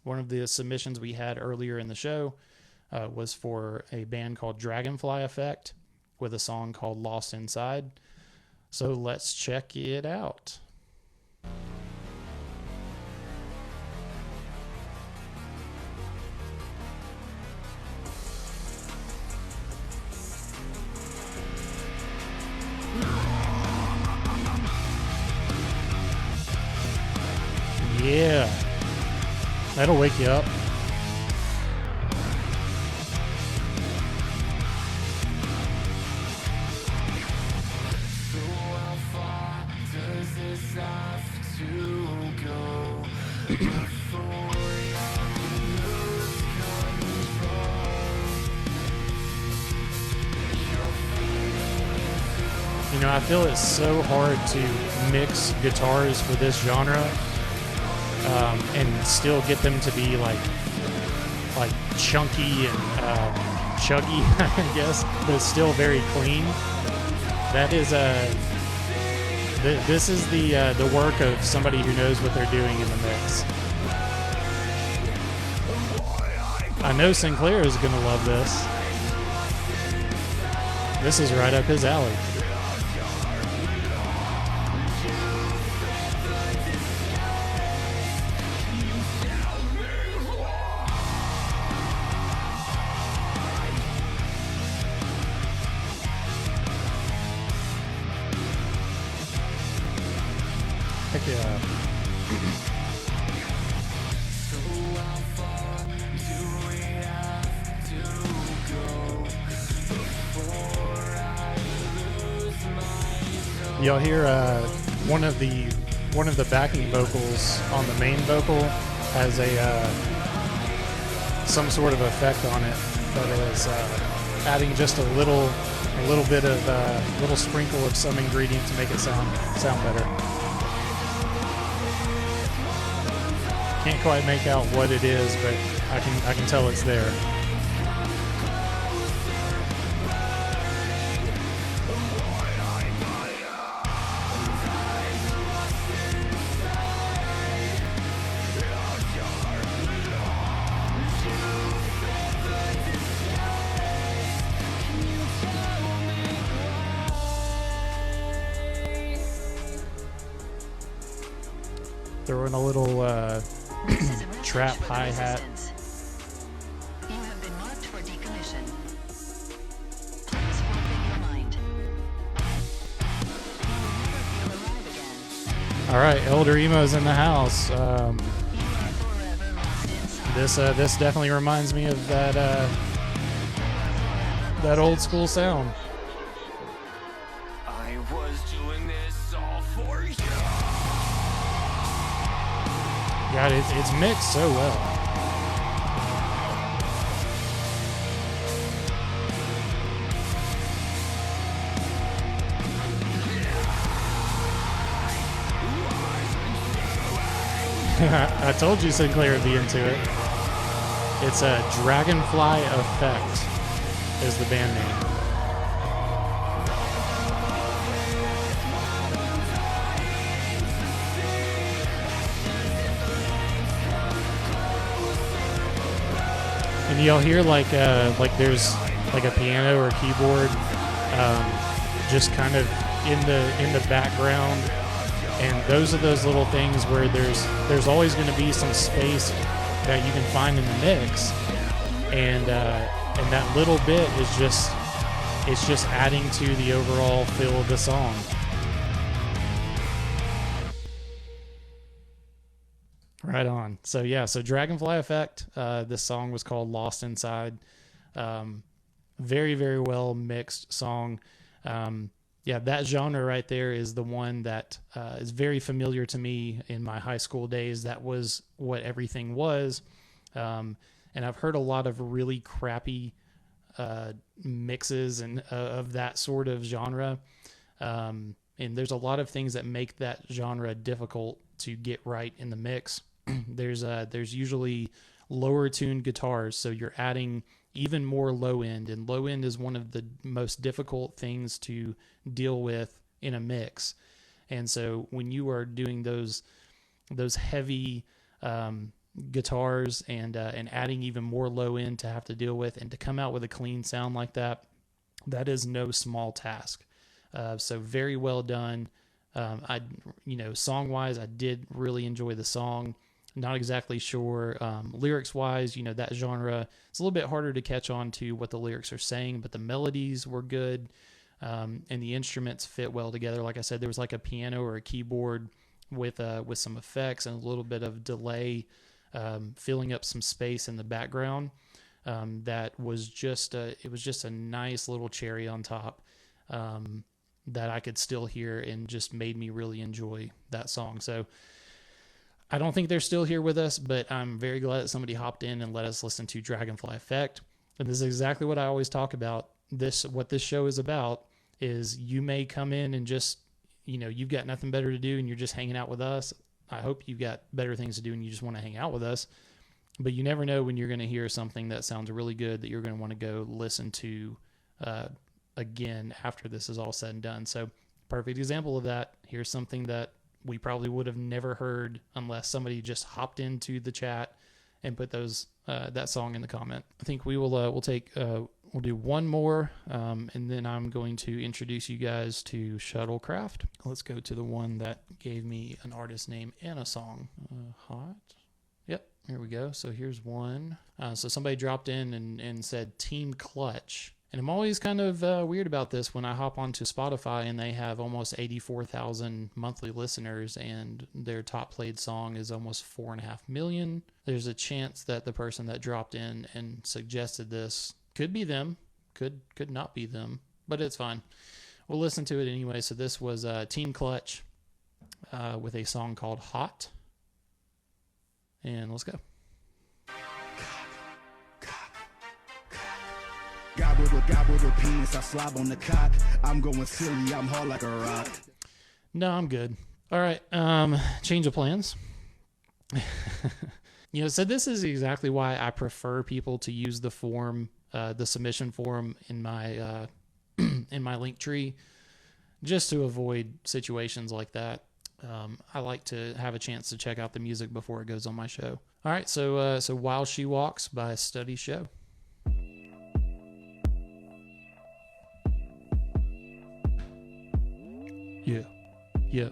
One of the submissions we had earlier in the show was for a band called Dragonfly Effect with a song called Lost Inside. So let's check it out. Yeah, that'll wake you up. You know, I feel it's so hard to mix guitars for this genre and still get them to be like chunky and chuggy, I guess, but still very clean. That is this is the work of somebody who knows what they're doing in the mix. I know Sinclair is going to love this. This is right up his alley. Heck yeah. You'll hear one of the backing vocals on the main vocal has a some sort of effect on it that is adding just a little bit of little sprinkle of some ingredient to make it sound better. Can't quite make out what it is, but I can tell it's there. Throwing a little trap hi-hat. You have been marked for decommission. Please forfeit your mind. You will never feel alive again. All right, Elder Emo's in the house. You are forever lost inside. This definitely reminds me of that old school sound. I was doing this all for you. God, it's mixed so well. I told you Sinclair would be into it. It's a Dragonfly Effect is the band name. And you'll hear like there's like a piano or a keyboard just kind of in the background, and those are those little things where there's always going to be some space that you can find in the mix, and that little bit is just adding to the overall feel of the song. Right on. So Dragonfly Effect. This song was called Lost Inside. Very, very well mixed song. That genre right there is the one that is very familiar to me in my high school days. That was what everything was. And I've heard a lot of really crappy mixes and of that sort of genre. And there's a lot of things that make that genre difficult to get right in the mix. There's usually lower tuned guitars, so you're adding even more low end, and low end is one of the most difficult things to deal with in a mix. And so when you are doing those heavy guitars and adding even more low end to have to deal with, and to come out with a clean sound like that, that is no small task. So very well done. Song wise, I did really enjoy the song. Not exactly sure lyrics wise, that genre, it's a little bit harder to catch on to what the lyrics are saying, but the melodies were good. And the instruments fit well together. Like I said, there was like a piano or a keyboard with some effects and a little bit of delay, filling up some space in the background. That was just a nice little cherry on top, that I could still hear and just made me really enjoy that song. So I don't think they're still here with us, but I'm very glad that somebody hopped in and let us listen to Dragonfly Effect. And this is exactly what I always talk about. What this show is about is you may come in and just, you've got nothing better to do and you're just hanging out with us. I hope you've got better things to do and you just want to hang out with us. But you never know when you're going to hear something that sounds really good that you're going to want to go listen to again after this is all said and done. So perfect example of that. Here's something that we probably would have never heard unless somebody just hopped into the chat and put that song in the comment. I think we'll do one more, and then I'm going to introduce you guys to Shuttlecraft. Let's go to the one that gave me an artist name and a song. Hot. Yep, here we go. So here's one. So somebody dropped in and said Team Clutch. And I'm always kind of weird about this when I hop onto Spotify and they have almost 84,000 monthly listeners and their top played song is almost 4.5 million. There's a chance that the person that dropped in and suggested this could be them, could not be them, but it's fine. We'll listen to it anyway. So this was Team Clutch with a song called Hot. And let's go. Gobble the penis, I slob on the cock. I'm going silly, I'm hard like a rock. No, I'm good. All right, change of plans. So this is exactly why I prefer people to use the form, the submission form in my in my link tree, just to avoid situations like that. I like to have a chance to check out the music before it goes on my show. All right, so While She Walks by Study Show. Yeah.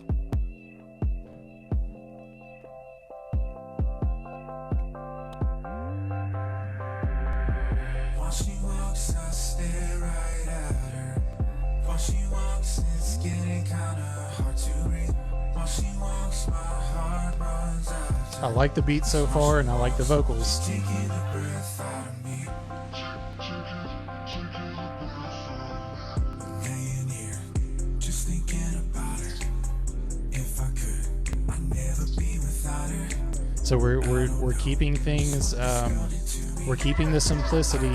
While she walks, I stare right at her. While she walks, it's getting kinda hard to breathe. While she walks, my heart runs out. I like the beat so far, and I like the vocals. Taking the breath out of me. Laying here, just thinking about her. If I could, I'd never be without her. So we're keeping things, we're keeping the simplicity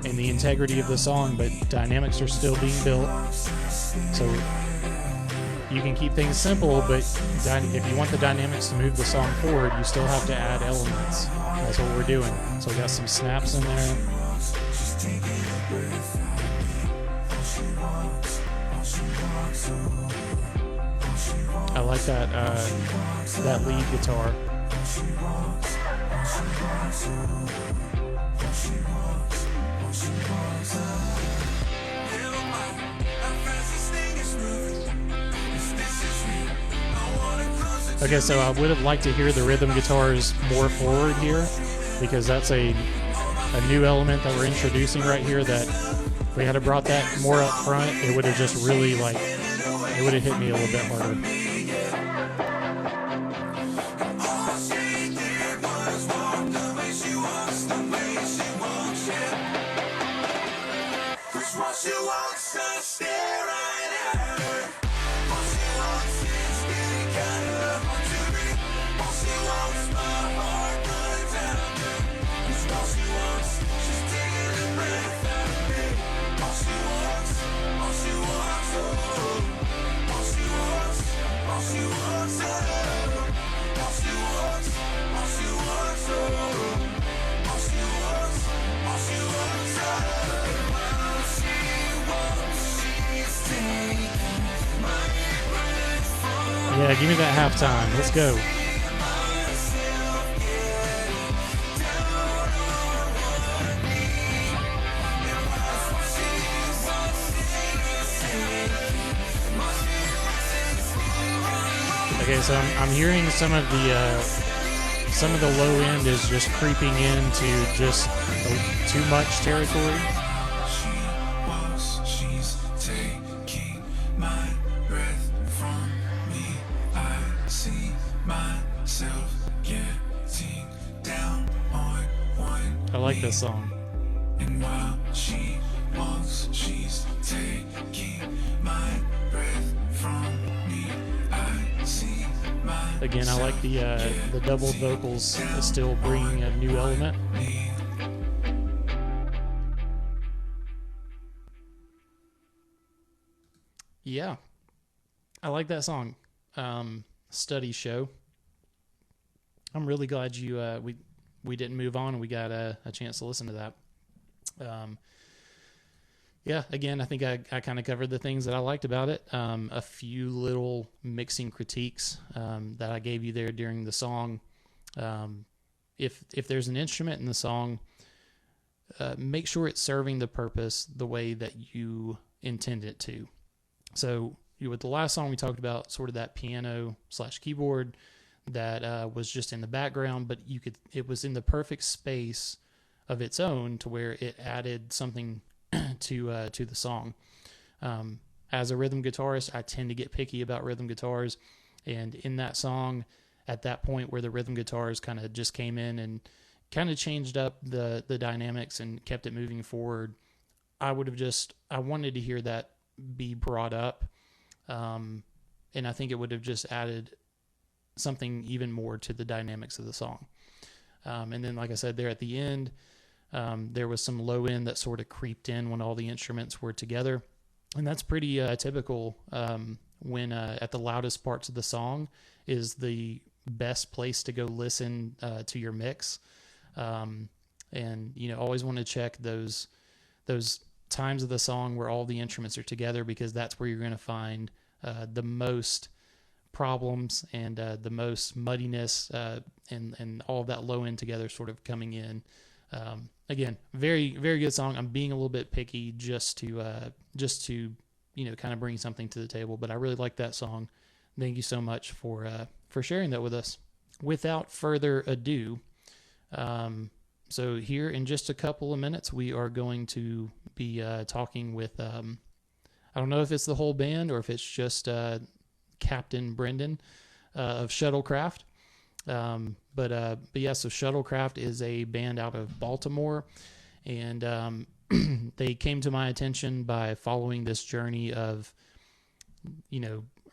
and the integrity of the song, but dynamics are still being built. So you can keep things simple, but if you want the dynamics to move the song forward, you still have to add elements. That's what we're doing. So we got some snaps in there. I like that lead guitar. Okay, so I would have liked to hear the rhythm guitars more forward here, because that's a new element that we're introducing right here, that if we had brought that more up front, it would have just really it would have hit me a little bit harder. Yeah, give me that halftime. Let's go. Okay, so I'm hearing some of the low end is just creeping into just too much territory. She walks, she's taking my breath from me. I see myself getting down on one I like knee. this song. And while she walks, she's taking my breath from me. I see myself Again, I like the double vocals still bringing a new element. Yeah, I like that song. Study show. I'm really glad we didn't move on and we got a chance to listen to that. Yeah, again, I think I kind of covered the things that I liked about it. A few little mixing critiques that I gave you there during the song. If there's an instrument in the song, make sure it's serving the purpose the way that you intend it to. So with the last song, we talked about sort of that piano / keyboard that was just in the background, but it was in the perfect space of its own to where it added something to the song. As a rhythm guitarist, I tend to get picky about rhythm guitars, and in that song, at that point where the rhythm guitars kind of just came in and kind of changed up the dynamics and kept it moving forward, I wanted to hear that be brought up, and I think it would have just added something even more to the dynamics of the song. And then, like I said, there at the end, there was some low end that sort of creeped in when all the instruments were together. And that's pretty typical when at the loudest parts of the song is the best place to go listen to your mix. And, always want to check those times of the song where all the instruments are together, because that's where you're going to find the most problems and the most muddiness and all of that low end together sort of coming in. Again, very, very good song. I'm being a little bit picky just to kind of bring something to the table, but I really like that song. Thank you so much for sharing that with us. Without further ado, so here in just a couple of minutes, we are going to be talking with, I don't know if it's the whole band or if it's just Captain Brendan of Shuttlecraft. But yeah, so Shuttlecraft is a band out of Baltimore, and they came to my attention by following this journey of,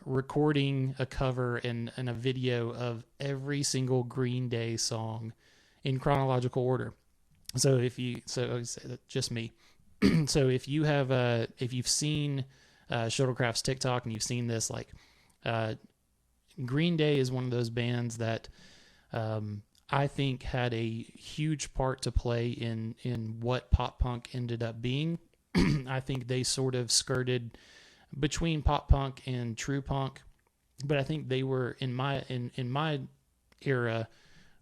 recording a cover and a video of every single Green Day song in chronological order. So just me. So if you've seen Shuttlecraft's TikTok and you've seen this, Green Day is one of those bands that I think had a huge part to play in what pop punk ended up being. I think they sort of skirted between pop punk and true punk, but I think they were in my era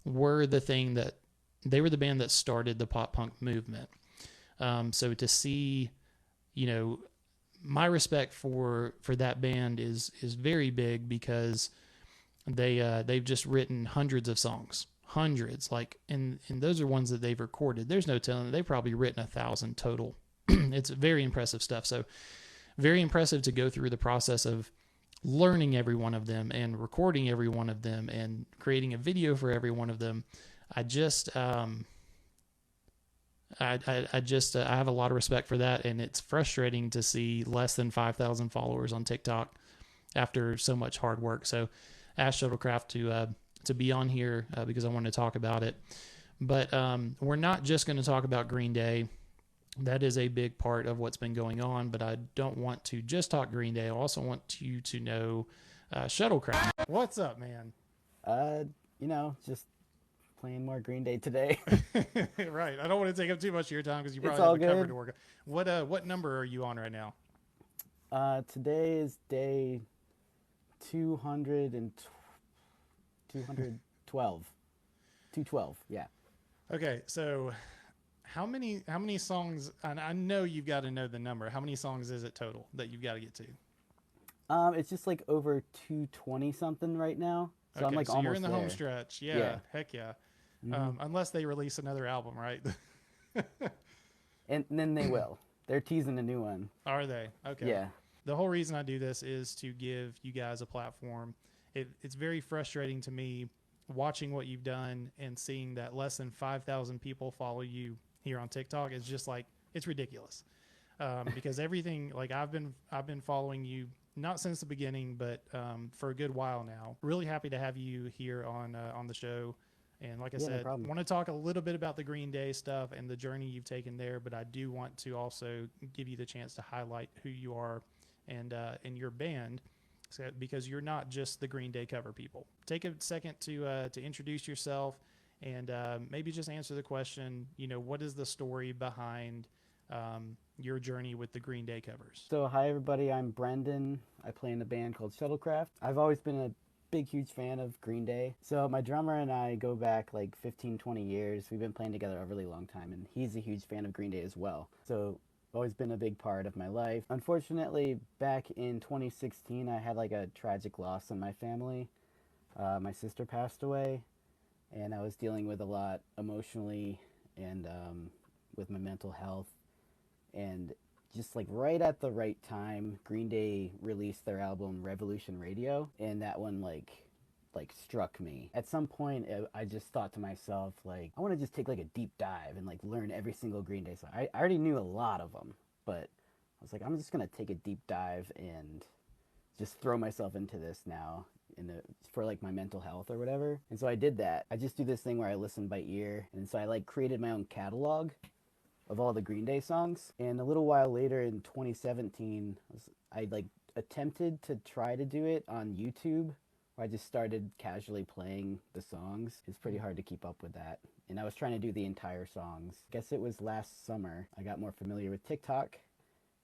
were the thing that they were the band that started the pop punk movement. So to see, my respect for that band is very big, because they've just written hundreds of songs, and those are ones that they've recorded. There's no telling, they've probably written 1,000 total. It's very impressive stuff. So very impressive to go through the process of learning every one of them and recording every one of them and creating a video for every one of them. I have a lot of respect for that, and it's frustrating to see less than 5,000 followers on TikTok after so much hard work. So asked Shuttlecraft to be on here because I wanted to talk about it. But we're not just going to talk about Green Day. That is a big part of what's been going on, but I don't want to just talk Green Day. I also want you to know Shuttlecraft. What's up, man? Just playing more Green Day today. Right. I don't want to take up too much of your time because you probably It's all have a cover good. to work on. What number are you on right now? Today is day 212. 212, yeah. Okay, so how many songs, and I know you've got to know the number, how many songs is it total that you've got to get to? It's just like over 220 something right now. So Okay, I'm like so almost you're in the there. home stretch. Yeah, Yeah. heck yeah. Mhm. Unless they release another album, right? And then they will. They're teasing a new one. Are they? Okay. Yeah. The whole reason I do this is to give you guys a platform. It's very frustrating to me watching what you've done and seeing that less than 5,000 people follow you here on TikTok. It's just like, it's ridiculous. Because everything, like I've been following you not since the beginning, but for a good while now. Really happy to have you here on the show. And like I Yeah, no said, problem. want to talk a little bit about the Green Day stuff and the journey you've taken there, but I do want to also give you the chance to highlight who you are and your band, so, because you're not just the Green Day cover people. Take a second to introduce yourself and maybe just answer the question. What is the story behind your journey with the Green Day covers? So, hi everybody, I'm Brendan. I play in a band called Shuttlecraft. I've always been a big, huge fan of Green Day. So, my drummer and I go back like 15, 20 years. We've been playing together a really long time, and he's a huge fan of Green Day as well. So, always been a big part of my life. Unfortunately, back in 2016, I had like a tragic loss in my family. My sister passed away, and I was dealing with a lot emotionally and with my mental health. And just like right at the right time, Green Day released their album Revolution Radio, and that one like struck me. At some point, I just thought to myself, like, I want to just take like a deep dive and like learn every single Green Day song. I already knew a lot of them, but I was like, I'm just gonna take a deep dive and just throw myself into this now for like my mental health or whatever. And so I did that. I just do this thing where I listen by ear, and so I like created my own catalog of all the Green Day songs. And a little while later in 2017, I like attempted to try to do it on YouTube, where I just started casually playing the songs. It's pretty hard to keep up with that. And I was trying to do the entire songs. I guess it was last summer I got more familiar with TikTok,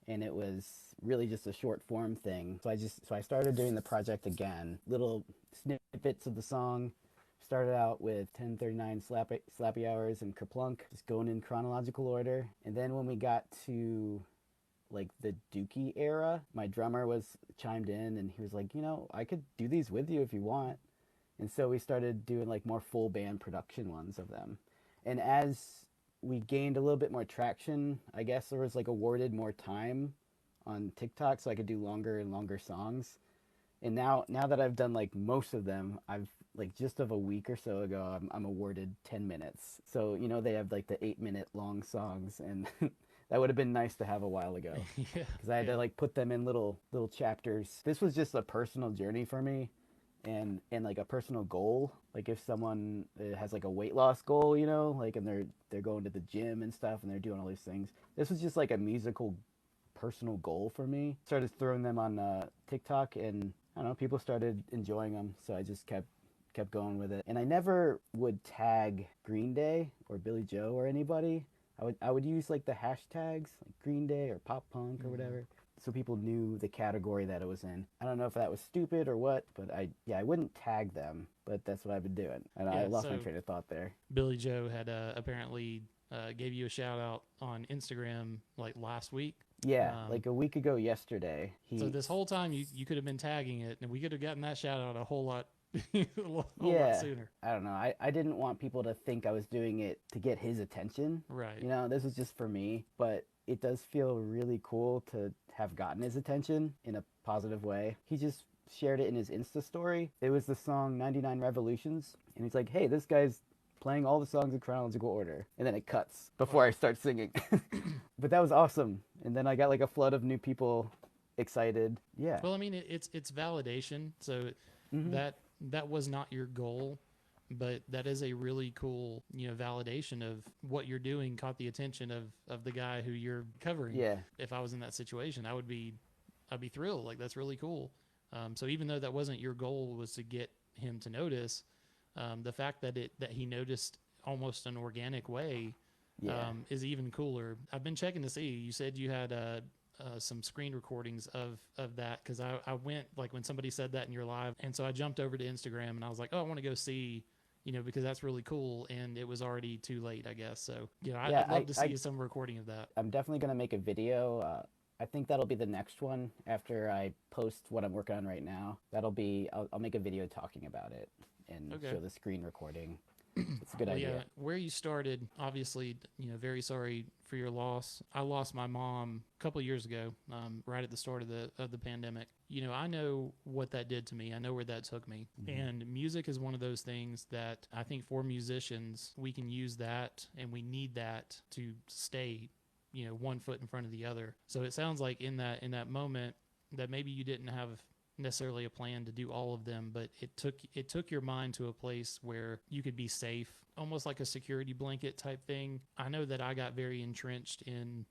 and it was really just a short form thing. So I started doing the project again. Little snippets of the song. Started out with 1039 Slappy Hours and Kerplunk, just going in chronological order. And then when we got to like the Dookie era, my drummer was chimed in and he was like, I could do these with you if you want. And so we started doing like more full band production ones of them. And as we gained a little bit more traction, I guess there was like awarded more time on TikTok so I could do longer and longer songs. And now that I've done like most of them, I've like just of a week or so ago, I'm awarded 10 minutes. So, they have like the 8-minute long songs, and that would have been nice to have a while ago. Yeah. Because I had to like put them in little chapters. This was just a personal journey for me, and like a personal goal. Like if someone has like a weight loss goal, like, and they're going to the gym and stuff and they're doing all these things. This was just like a musical personal goal for me. Started throwing them on TikTok, and I don't know, people started enjoying them, so I just kept going with it. And I never would tag Green Day or Billy Joe or anybody. I would use like the hashtags like Green Day or pop punk or whatever, so people knew the category that it was in. I don't know if that was stupid or what, but I wouldn't tag them, but that's what I've been doing. And I lost my train of thought there. Billy Joe had apparently gave you a shout out on Instagram like last week. Yeah, like a week ago yesterday. So this whole time you could have been tagging it, and we could have gotten that shout out a whole lot lot sooner. I don't know. I didn't want people to think I was doing it to get his attention. Right. This was just for me, but it does feel really cool to have gotten his attention in a positive way. He just shared it in his Insta story. It was the song 99 Revolutions, and he's like, hey, this guy's playing all the songs in chronological order. And then it cuts before I start singing. But that was awesome. And then I got like a flood of new people excited. Yeah. Well, I mean, it's validation. So that was not your goal, but that is a really cool, validation of what you're doing caught the attention of the guy who you're covering. Yeah. If I was in that situation, I'd be thrilled. Like, that's really cool. So even though that wasn't your goal, was to get him to notice, the fact that he noticed almost an organic way, is even cooler. I've been checking to see. You said you had some screen recordings of that, because I went like when somebody said that in your live, and so I jumped over to Instagram and I was like, oh, I want to go see, because that's really cool, and it was already too late, I guess. So I'd love to see some recording of that. I'm definitely gonna make a video. I think that'll be the next one after I post what I'm working on right now. That'll be, I'll make a video talking about it and Okay. show the screen recording. It's a good Well, idea. yeah, where you started, obviously, very sorry for your loss. I lost my mom a couple of years ago, right at the start of the pandemic. I know what that did to me. I know where that took me. And music is one of those things that I think for musicians, we can use that and we need that to stay, one foot in front of the other. So it sounds like in that moment that maybe you didn't have necessarily a plan to do all of them, but it took your mind to a place where you could be safe, almost like a security blanket type thing. I know that I got very entrenched in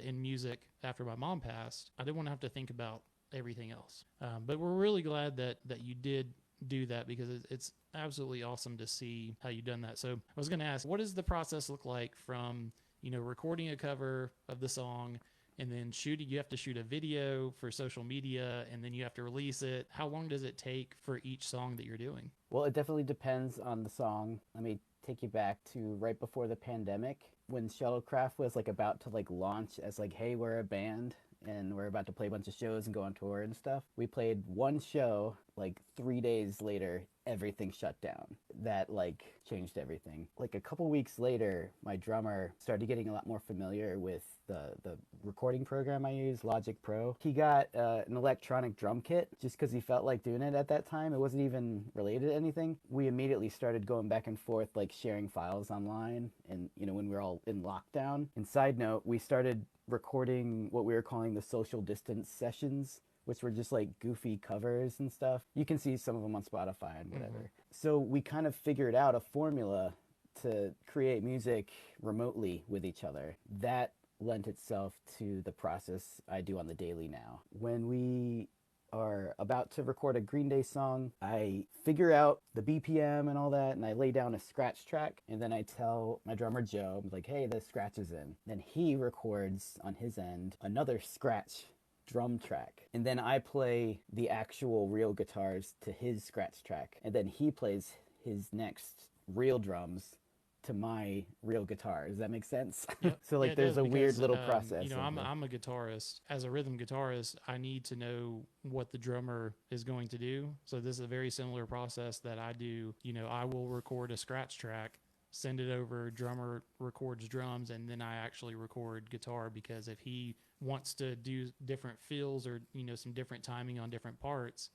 music after my mom passed. I didn't want to have to think about everything else, but we're really glad that you did do that, because it's absolutely awesome to see how you've done that. So I was going to ask, what does the process look like from recording a cover of the song, and then you have to shoot a video for social media, and then you have to release it? How long does it take for each song that you're doing? Well, it definitely depends on the song. Let me take you back to right before the pandemic, when Shuttlecraft was like about to like launch as like, hey, we're a band and we're about to play a bunch of shows and go on tour and stuff. We played one show, like 3 days later, everything shut down. That like changed everything. Like a couple weeks later, my drummer started getting a lot more familiar with the recording program I use, Logic Pro. He got an electronic drum kit just because he felt like doing it at that time. It wasn't even related to anything. We immediately started going back and forth, like sharing files online, and when we were all in lockdown. And side note, we started recording what we were calling the social distance sessions, which were just like goofy covers and stuff. You can see some of them on Spotify and whatever. So we kind of figured out a formula to create music remotely with each other. That lent itself to the process I do on the daily now. When we are about to record a Green Day song, I figure out the BPM and all that, and I lay down a scratch track, and then I tell my drummer Joe, I'm like, hey, the scratch is in. Then he records on his end another scratch drum track, and then I play the actual real guitars to his scratch track, and then he plays his next real drums to my real guitar. Does that make sense? Yep. So like Yeah, it there's does, a weird because, little process. I'm a guitarist. As a rhythm guitarist, I need to know what the drummer is going to do. So this is a very similar process that I do. I will record a scratch track, send it over, drummer records drums, and then I actually record guitar, because if he wants to do different fills or some different timing on different parts,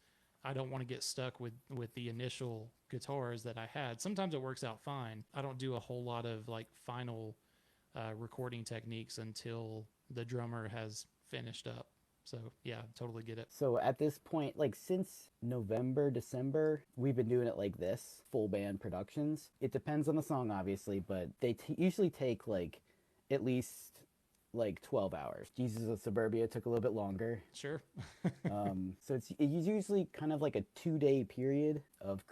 I don't want to get stuck with the initial guitars that I had. Sometimes it works out fine. I don't do a whole lot of like final recording techniques until the drummer has finished up. So yeah, totally get it. So at this point, like since November, December, we've been doing it like this, full band productions. It depends on the song, obviously, but they usually take like at least like 12 hours. Jesus of Suburbia took a little bit longer. Sure. So it's usually kind of like a 2-day period of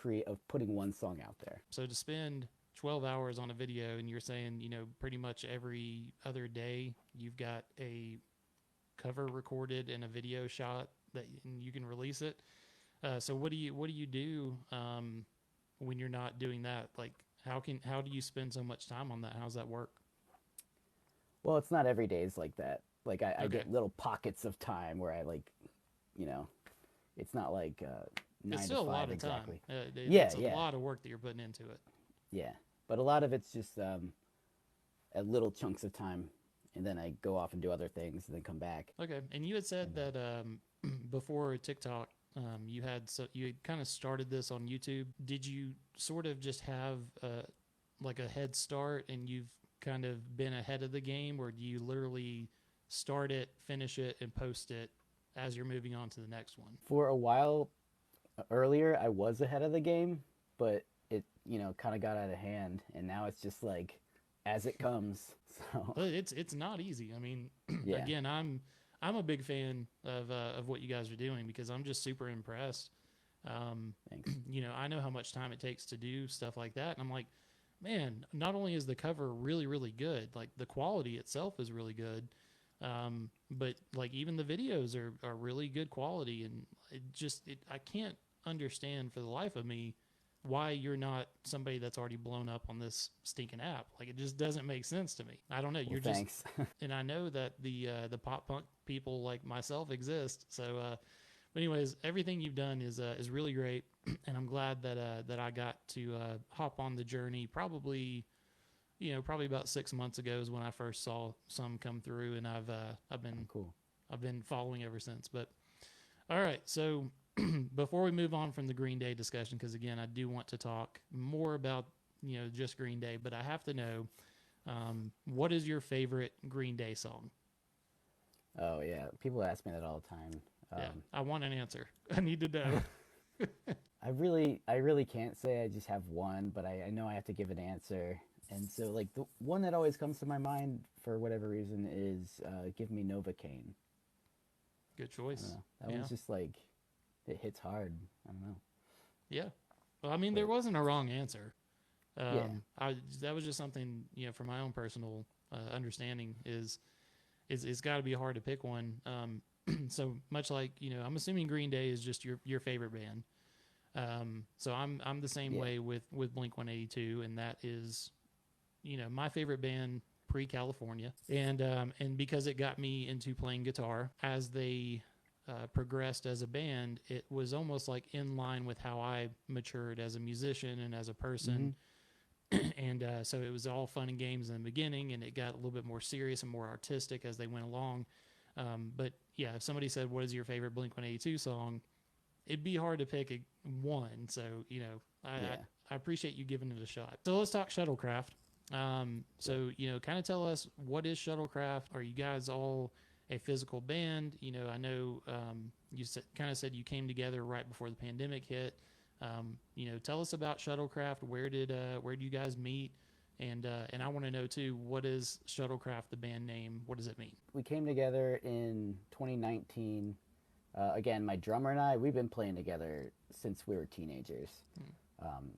putting one song out there. So to spend 12 hours on a video, and you're saying, pretty much every other day you've got a cover recorded and a video shot that you can release it. So what do you do when you're not doing that? Like how do you spend so much time on that? How's that work? Well, it's not every day is like that. Like I Okay. get little pockets of time where I like, it's not like 9 It's to still a 5 lot of exactly. time. Yeah, It's a lot of work that you're putting into it. Yeah, but a lot of it's just at little chunks of time, and then I go off and do other things, and then come back. Okay. And you had said that before TikTok, you had kind of started this on YouTube. Did you sort of just have like a head start, and you've kind of been ahead of the game, or do you literally start it, finish it, and post it as you're moving on to the next one? For a while earlier, I was ahead of the game, but it kind of got out of hand, and now it's just like as it comes. So But it's not easy. I mean, Yeah. again, I'm a big fan of what you guys are doing, because I'm just super impressed. Thanks. I know how much time it takes to do stuff like that, and I'm like, man, not only is the cover really, really good, like the quality itself is really good, but like even the videos are really good quality, and I can't understand for the life of me why you're not somebody that's already blown up on this stinking app. Like, it just doesn't make sense to me. I don't know. Well, You're thanks. just, and I know that the pop punk people like myself exist. So, but anyways, everything you've done is really great, and I'm glad that I got to hop on the journey. Probably about 6 months ago is when I first saw some come through, and I've been Cool. I've been following ever since. But all right, so before we move on from the Green Day discussion, because again, I do want to talk more about just Green Day, but I have to know, what is your favorite Green Day song? Oh yeah, people ask me that all the time. Yeah, I want an answer. I need to know. I really can't say. I just have one, but I know I have to give an answer. And so, like, the one that always comes to my mind for whatever reason is "Give Me Novocaine." Good choice. That one's just like, it hits hard. I don't know. Yeah. Well, I mean, there wasn't a wrong answer. Yeah. That was just something, from my own personal understanding is it's got to be hard to pick one. So much like, I'm assuming Green Day is just your favorite band. So I'm the same way with Blink-182, and that is, my favorite band pre-California. And because it got me into playing guitar as they progressed as a band, it was almost like in line with how I matured as a musician and as a person. And so it was all fun and games in the beginning, and it got a little bit more serious and more artistic as they went along. But yeah, if somebody said, what is your favorite Blink-182 song? It'd be hard to pick one. So, I appreciate you giving it a shot. So let's talk Shuttlecraft. So, kind of tell us, what is Shuttlecraft? Are you guys all a physical band? I know you kind of said you came together right before the pandemic hit. Tell us about Shuttlecraft. Where did you guys meet? And I want to know too, what is Shuttlecraft, the band name? What does it mean? We came together in 2019. Again, my drummer and I, we've been playing together since we were teenagers.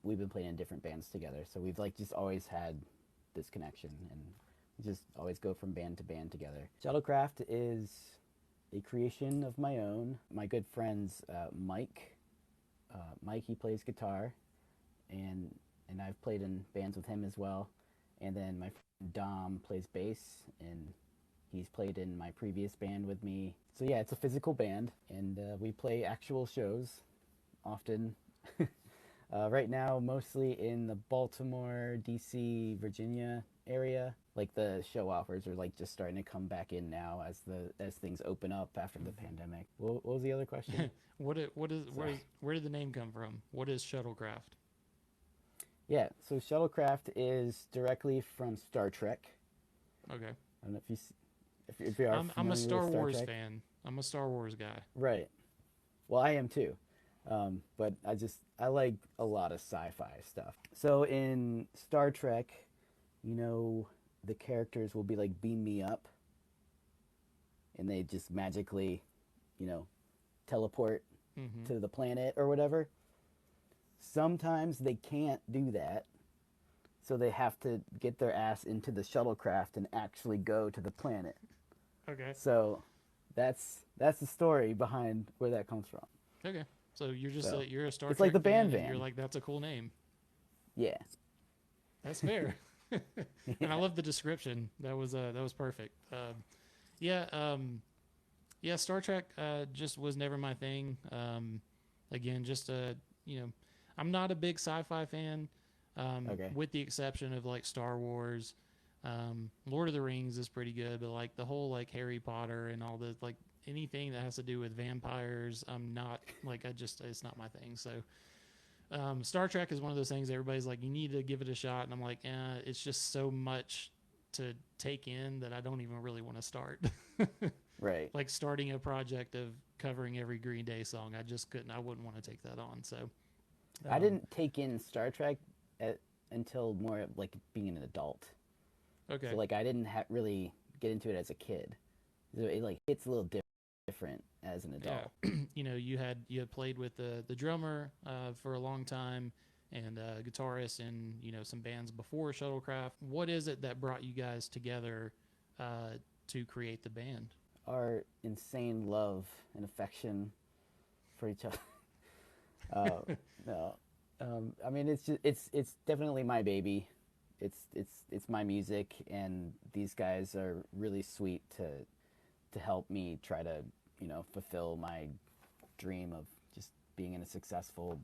We've been playing in different bands together, so we've just always had this connection, and we just always go from band to band together. Shuttlecraft is a creation of my own. My good friend's Mike. Mike, he plays guitar, and I've played in bands with him as well. And then my friend Dom plays bass, and he's played in my previous band with me. So yeah, it's a physical band, and we play actual shows often. Right now, mostly in the Baltimore, DC, Virginia area. Like, the show offers are just starting to come back in now as things open up after the pandemic. What was the other question? Where did the name come from? What is Shuttlecraft? Yeah, so Shuttlecraft is directly from Star Trek. Okay. I don't know if you are. I'm a Star Wars Trek. fan. I'm a Star Wars guy. Right. Well, I am too. But I like a lot of sci-fi stuff. So in Star Trek, the characters will be like, beam me up, and they just magically, teleport to the planet or whatever. Sometimes they can't do that, so they have to get their ass into the shuttlecraft and actually go to the planet. Okay. So that's the story behind where that comes from. Okay. So you're just you're a Star Trek it's like the band fan, and van. you're like, that's a cool name. Yeah. That's fair. And I love the description. That was perfect. Star Trek just was never my thing. Again, just I'm not a big sci-fi fan. With the exception of like Star Wars. Lord of the Rings is pretty good, but like the whole like Harry Potter and all the like anything that has to do with vampires, I'm not like, it's not my thing. So Star Trek is one of those things everybody's like, you need to give it a shot, and I'm like, it's just so much to take in that I don't even really want to start. Right. Like starting a project of covering every Green Day song, I wouldn't want to take that on. So I didn't take in Star Trek until more like being an adult. Okay. So like I didn't really get into it as a kid. So it like hits a little different as an adult. Yeah. You had played with the drummer for a long time, and guitarist in some bands before Shuttlecraft. What is it that brought you guys together to create the band? Our insane love and affection for each other. No, I mean, it's definitely my baby. It's my music, and these guys are really sweet to help me try to fulfill my dream of just being in a successful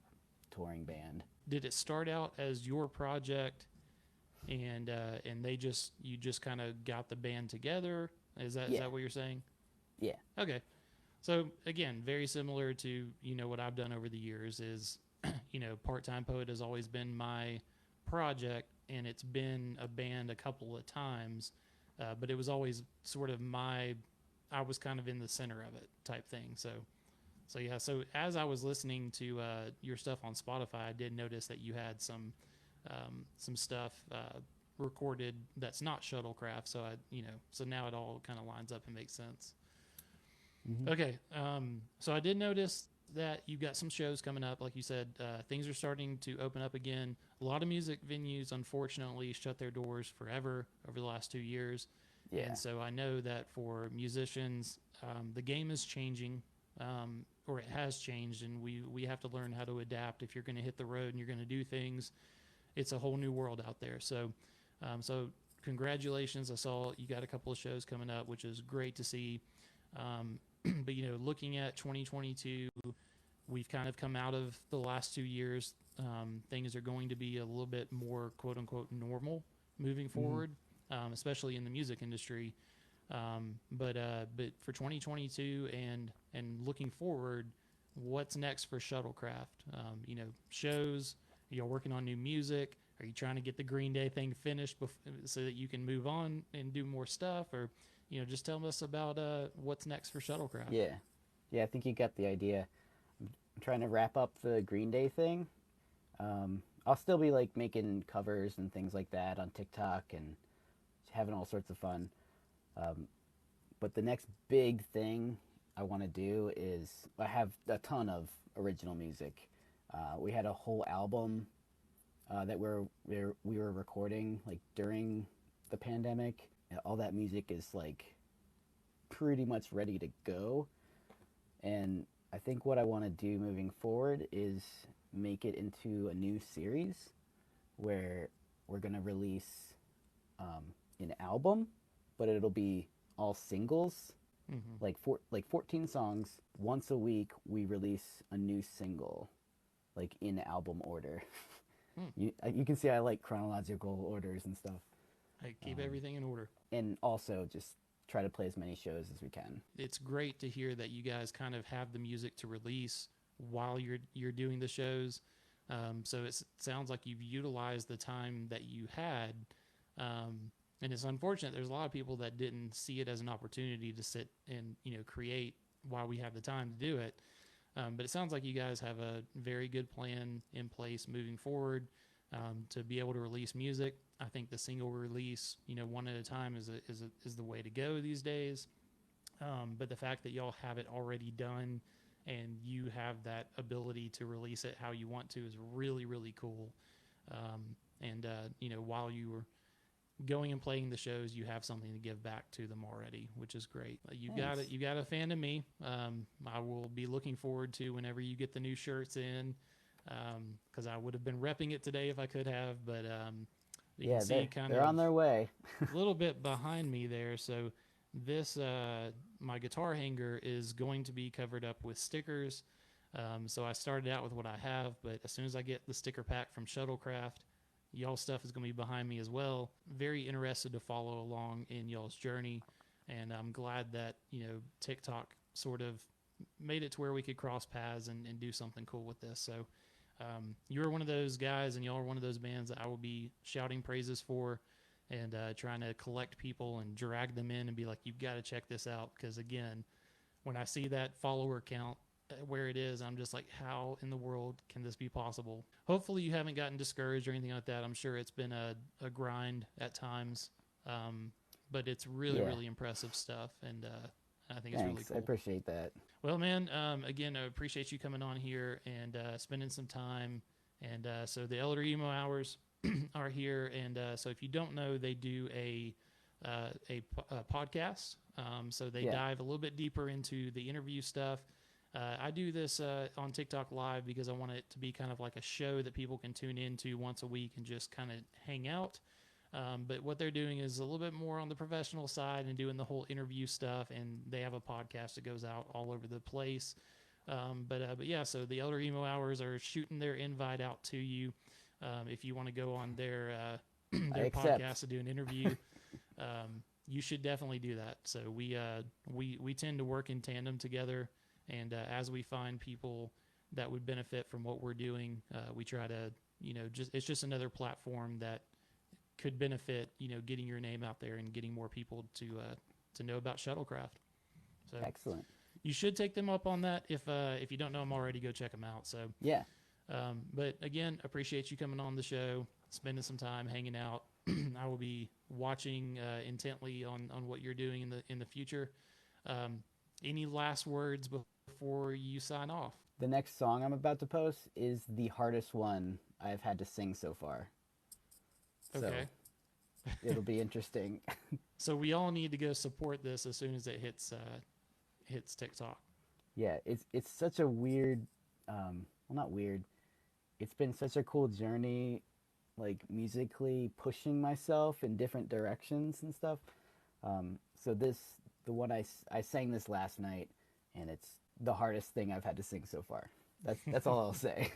touring band. Did it start out as your project, and you just kind of got the band together? Is Yeah. that what you're saying? Yeah. Okay. So again, very similar to what I've done over the years is Part-Time Poet has always been my project, and it's been a band a couple of times, but it was always sort of I was kind of in the center of it type thing. So yeah. So as I was listening to your stuff on Spotify, I did notice that you had some stuff recorded that's not Shuttlecraft. So so now it all kind of lines up and makes sense. Mm-hmm. Okay. So I did notice that you've got some shows coming up. Like you said, things are starting to open up again. A lot of music venues, unfortunately, shut their doors forever over the last 2 years. Yeah. And so I know that for musicians, the game is changing, or it has changed, and we have to learn how to adapt. If you're going to hit the road and you're going to do things, it's a whole new world out there. So, so congratulations. I saw you got a couple of shows coming up, which is great to see. But looking at 2022, we've kind of come out of the last 2 years. Things are going to be a little bit more quote unquote normal moving forward, especially in the music industry. But for 2022 and looking forward, what's next for Shuttlecraft? Shows. You're working on new music. Are you trying to get the Green Day thing finished so that you can move on and do more stuff, or just tell us about what's next for Shuttlecraft? Yeah, I think you got the idea. I'm trying to wrap up the Green Day thing. I'll still be like making covers and things like that on TikTok and having all sorts of fun. But the next big thing I want to do is I have a ton of original music. We had a whole album that we were recording like during the pandemic. All that music is like pretty much ready to go, and I think what I want to do moving forward is make it into a new series where we're gonna release an album, but it'll be all singles, like 14 songs. Once a week we release a new single, like in album order. You can see I like chronological orders and stuff. I keep everything in order. And also just try to play as many shows as we can. It's great to hear that you guys kind of have the music to release while you're doing the shows. So it sounds like you've utilized the time that you had. And it's unfortunate. There's a lot of people that didn't see it as an opportunity to sit and create while we have the time to do it. But it sounds like you guys have a very good plan in place moving forward to be able to release music. I think the single release, one at a time is the way to go these days. But the fact that y'all have it already done and you have that ability to release it how you want to is really, really cool. And while you were going and playing the shows, you have something to give back to them already, which is great. You got a fan of me. I will be looking forward to whenever you get the new shirts in, because I would have been repping it today if I could have, but you can see they're on their way. a little bit behind me there. So this my guitar hanger is going to be covered up with stickers. So I started out with what I have, but as soon as I get the sticker pack from Shuttlecraft, y'all stuff is going to be behind me as well. Very interested to follow along in y'all's journey, and I'm glad that TikTok sort of made it to where we could cross paths and do something cool with this. So you're one of those guys, and y'all are one of those bands that I will be shouting praises for, and trying to collect people and drag them in and be like, you've got to check this out, because again, when I see that follower count where it is, I'm just like, how in the world can this be possible? Hopefully you haven't gotten discouraged or anything like that. I'm sure it's been a grind at times, but it's really, really impressive stuff, and I think it's really cool. I appreciate that. Well, man, again, I appreciate you coming on here and spending some time. And so the Elder Emo Hours are here, and so if you don't know, they do a podcast. So they dive a little bit deeper into the interview stuff. I do this on TikTok Live because I want it to be kind of like a show that people can tune into once a week and just kind of hang out. But what they're doing is a little bit more on the professional side and doing the whole interview stuff, and they have a podcast that goes out all over the place. But yeah, so the Elder Emo Hours are shooting their invite out to you. If you want to go on their their podcast to do an interview, you should definitely do that. So we tend to work in tandem together, and as we find people that would benefit from what we're doing, we try to, it's just another platform that could benefit, getting your name out there and getting more people to know about Shuttlecraft. So Excellent. you should take them up on that. If you don't know them already, go check them out. So Yeah. But again, appreciate you coming on the show, spending some time hanging out. I will be watching intently on what you're doing in the future. Any last words before you sign off? The next song I'm about to post is the hardest one I've had to sing so far. Okay. So it'll be interesting. So we all need to go support this as soon as it hits TikTok. Yeah, it's such a weird, well, not weird. It's been such a cool journey, like musically pushing myself in different directions and stuff. So the one I sang this last night, and it's the hardest thing I've had to sing so far. That's all I'll say.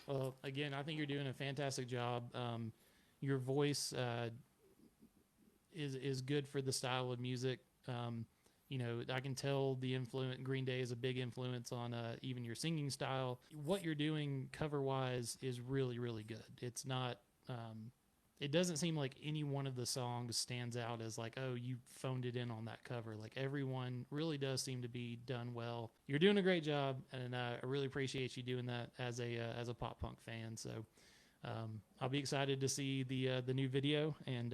Well, again, I think you're doing a fantastic job. Your voice is good for the style of music. I can tell the influence. Green Day is a big influence on even your singing style. What you're doing cover-wise is really, really good. It's not. It doesn't seem like any one of the songs stands out as like, oh, you phoned it in on that cover. Like everyone really does seem to be done well. You're doing a great job, and I really appreciate you doing that as a pop punk fan. So I'll be excited to see the new video, and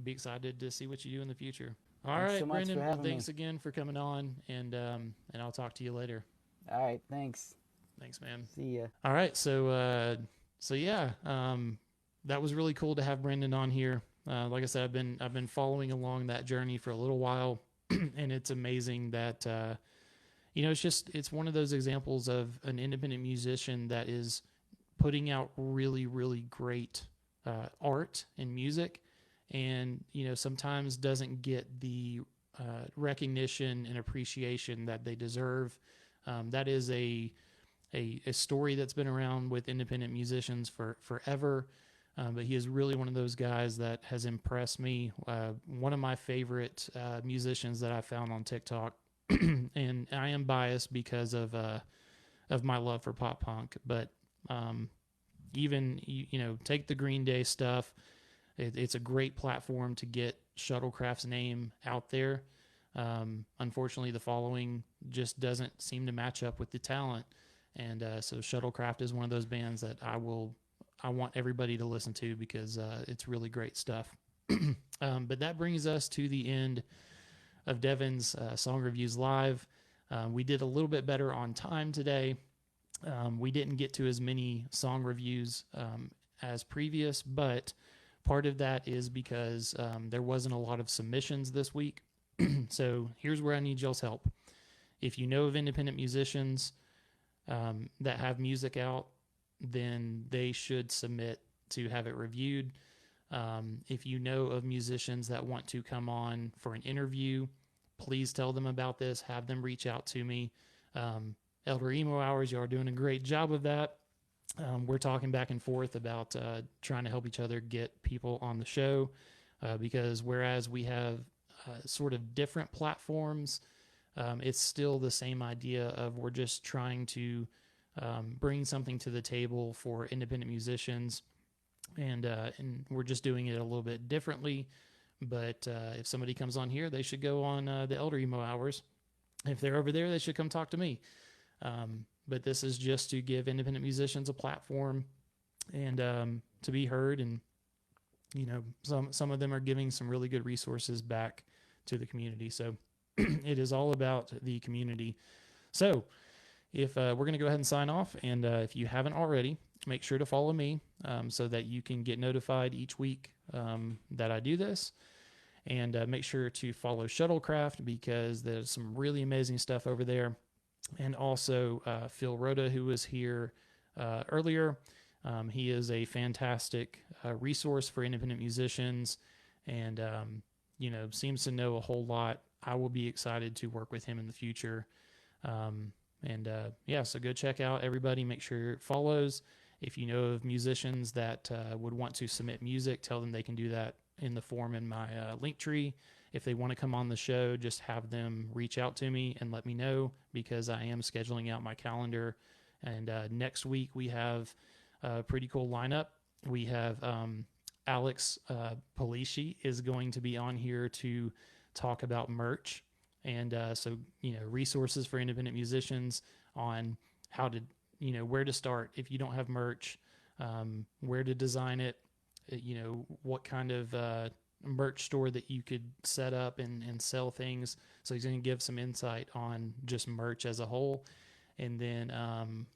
be excited to see what you do in the future. All Thanks right, so much Brendan. for Well, having thanks me. again for coming on, and I'll talk to you later. All right, thanks. Thanks, man. See ya. All right, so yeah, that was really cool to have Brendan on here. Like I said, I've been following along that journey for a little while, and it's amazing that it's one of those examples of an independent musician that is putting out really, really great art and music, and sometimes doesn't get the recognition and appreciation that they deserve. That is a story that's been around with independent musicians for forever. But he is really one of those guys that has impressed me. One of my favorite musicians that I found on TikTok, and I am biased because of my love for pop punk. But even take the Green Day stuff. It's a great platform to get Shuttlecraft's name out there. Unfortunately, the following just doesn't seem to match up with the talent, and so Shuttlecraft is one of those bands that I want everybody to listen to because it's really great stuff. But that brings us to the end of Devin's Song Reviews Live. We did a little bit better on time today. We didn't get to as many song reviews as previous, but part of that is because there wasn't a lot of submissions this week. So here's where I need y'all's help. If you know of independent musicians that have music out, then they should submit to have it reviewed. If you know of musicians that want to come on for an interview, please tell them about this. Have them reach out to me. Elder Emo Hours, you are doing a great job of that. We're talking back and forth about trying to help each other get people on the show because whereas we have sort of different platforms, it's still the same idea of we're just trying to bring something to the table for independent musicians, and we're just doing it a little bit differently. But if somebody comes on here, they should go on the Elder Emo Hours. If they're over there, they should come talk to me. But this is just to give independent musicians a platform and to be heard. And some of them are giving some really good resources back to the community. So it is all about the community. So if we're going to go ahead and sign off, and if you haven't already, make sure to follow me so that you can get notified each week that I do this. And make sure to follow Shuttlecraft because there's some really amazing stuff over there. and also Phil Rhoda, who was here earlier. He is a fantastic resource for independent musicians, and seems to know a whole lot. I will be excited to work with him in the future. So go check out everybody. Make sure it follows. If you know of musicians that would want to submit music, tell them they can do that in the form in my link tree. If they want to come on the show, just have them reach out to me and let me know, because I am scheduling out my calendar. And next week we have a pretty cool lineup. We have Alex Polishi is going to be on here to talk about merch. And resources for independent musicians on how to, where to start if you don't have merch, where to design it, what kind of merch store that you could set up and sell things. So he's going to give some insight on just merch as a whole. And then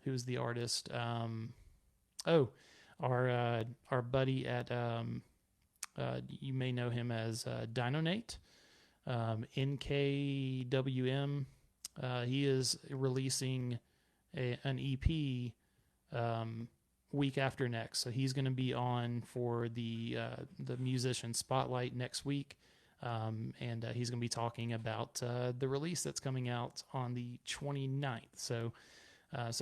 who's the artist? Our buddy at you may know him as Dinonate. NKWM. He is releasing an EP week after next, so he's going to be on for the musician spotlight next week, and he's going to be talking about the release that's coming out on the 29th. So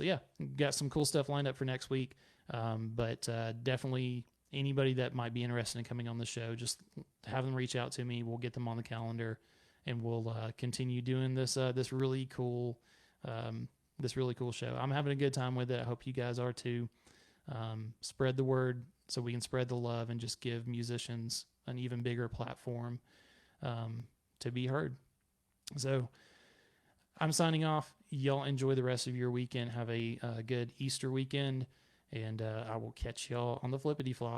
yeah, got some cool stuff lined up for next week. But definitely anybody that might be interested in coming on the show, just have them reach out to me. We'll get them on the calendar, and we'll continue doing this really cool show. I'm having a good time with it. I hope you guys are too. Spread the word so we can spread the love and just give musicians an even bigger platform to be heard. So I'm signing off. Y'all enjoy the rest of your weekend. Have a good Easter weekend, and I will catch y'all on the flippity flop.